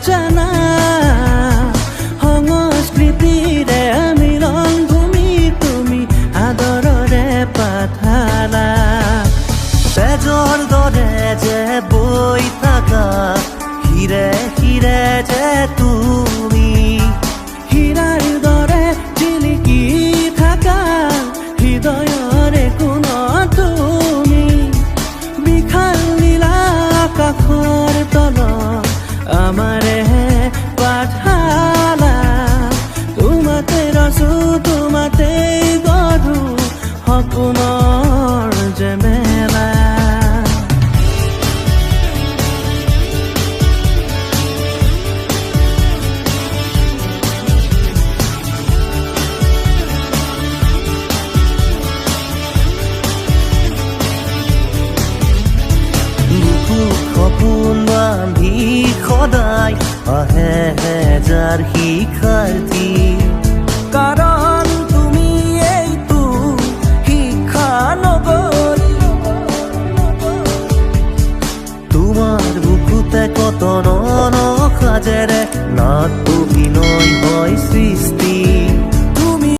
জানা সংস্কৃতিৰে মিলন ভূমি তুমি আদৰৰে পাঠালা তেজৰ দৰে যে বৈ থাকা হিৰে হিৰে যে তুমি হীৰাৰ দৰে জিলিকি থাকা হৃদয়ৰে কোণত তুমি বিশাল নীলা আকাশৰ তলত আমাৰে পাঠালা তোমাতে ৰচো তোমাতে গঢ়ো সপোনৰ যে মেলা সপোন বান্ধি সদায় আহে হেজাৰ শিক্ষাৰ্থী কাৰণ তুমি এইটো শিক্ষা নগৰী তোমাৰ বুকুতে কটনৰ সাজেৰে নাট অভিনয়